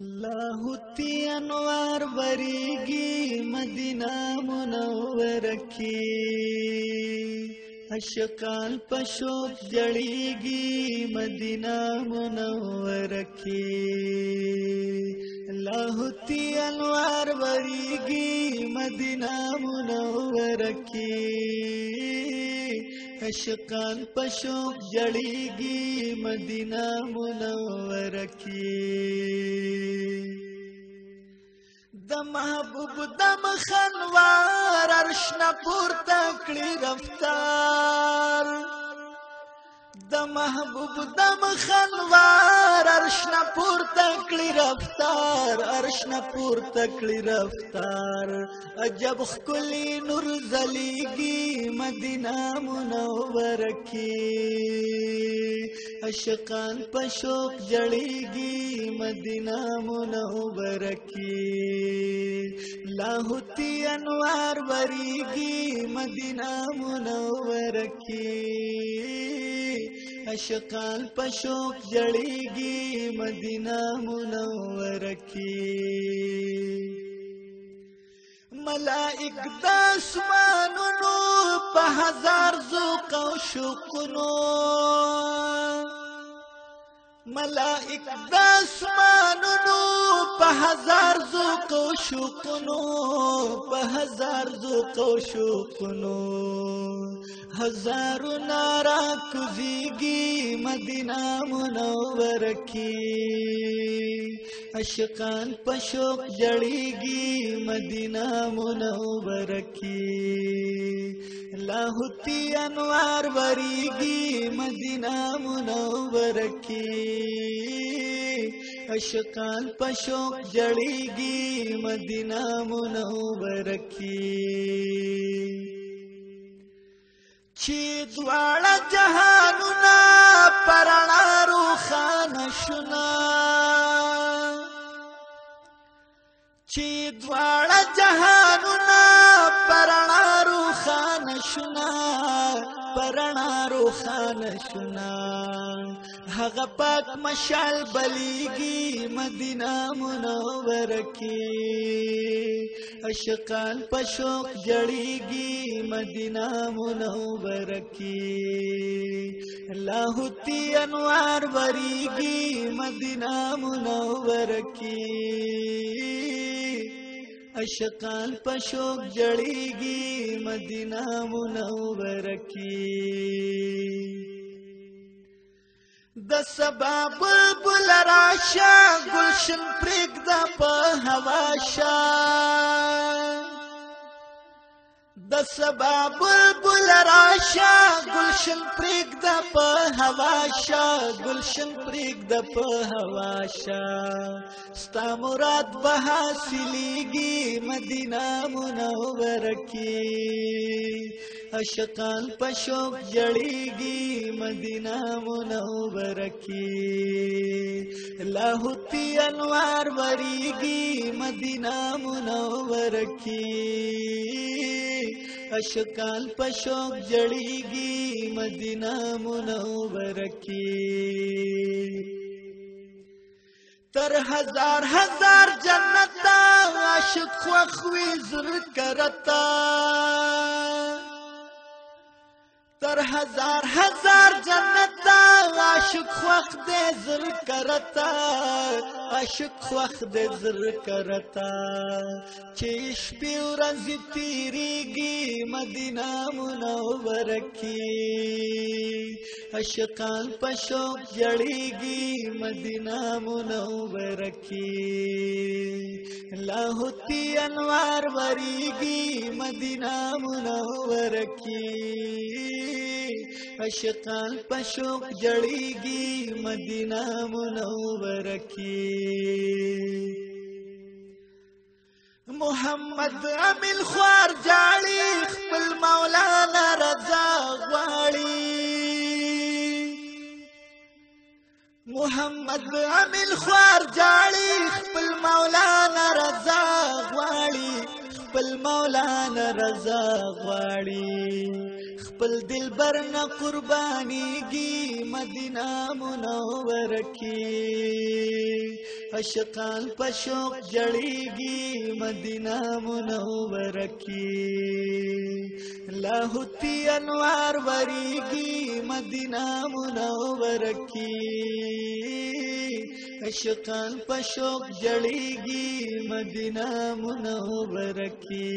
لاهوتی انوار بریگی مدینہ منور کی اشقال پشوق جڑیگی مدینہ منور کی لاهوتی انوار بریگی مدینہ منور کی اشقال پشوق جڑیگی مدینہ منور کی د محبوب دم خنوار ارشنا پورته کړي رفتار د محبوب دم خنوار ارشنا پورته کړي رفتار ارشنا پورته کړي رفتار عجب خلی نور زلیگی مدینہ منور کی اشقان پشوق جڑیگی مدینہ منور کی لاهوتی انوار بریگی مدینہ منور کی اشقان پشوق جڑیگی مدینہ منور کی ملائک داسمانونو په هزار ذوق او شوقونو ملائک داسمانونو په هزار ذوق او شوقونو په هزار ذوق او شوقونو هزارو نارا کوزیگی مدینہ منور کی اشقان پشوق جڑیگی مدینہ منور کی لاهوتی انوار بریگی مدینہ منور کی اشقان پشوق جڑیگی مدینہ منور کی چی دواړه جهانونه پرانا روخانه شونا چی دواړه جهانونه پرانا روخانه شونا پرانا روخانه شونا هغه پاک مشال بلیگی مدینہ منور کی اشقان پشوق جڑیگی مدینہ منور کی لاهوتی انوار بریگی مدینہ منور کی اشقان پشوق جڑیگی مدینہ منور کی د سبا بلبل راشا گلشن پرېږده په هوا شا د سبا بلبل راشا گلشن پرېږده په هوا شا گلشن پرېږده په هوا شا ستا مراد به حاصلیږي مدینہ منور کی اشقان پشوق جڑیگی مدینہ منور کی لاهوتی انوار بریگی مدینہ منور کی اشقان پشوق جڑیگی مدینہ منور کی تر ہزار ہزار جنت عاشق خوخوی زر کرتا تر ہزار ہزار جنت عاشق خوخ دے زر کرتا عاشق خوخ دے زر کرتا چیش پی ورځې تیریږي مدینہ منور کی اشقان پشوق جڑیږي مدینہ منور کی لاهوتی انوار بریگی مدینہ منور کی اشقان پشوق جڑیگی مدینہ منور کی محمد امیل خوار جاڑی خپل مولانا رضا غواړي محمد امیل خوار جاڑی خپل مولانا رضا غواړي خپل مولانا رضا غواړي خپل دلبر نه قربانیږي مدینه منوره کې عاشقان په شوق جړیږي مدینه منوره کې لاهوتی انوار وریږي مدینه منوره کې عاشقان په شوق جړیږي مدینه منوره کې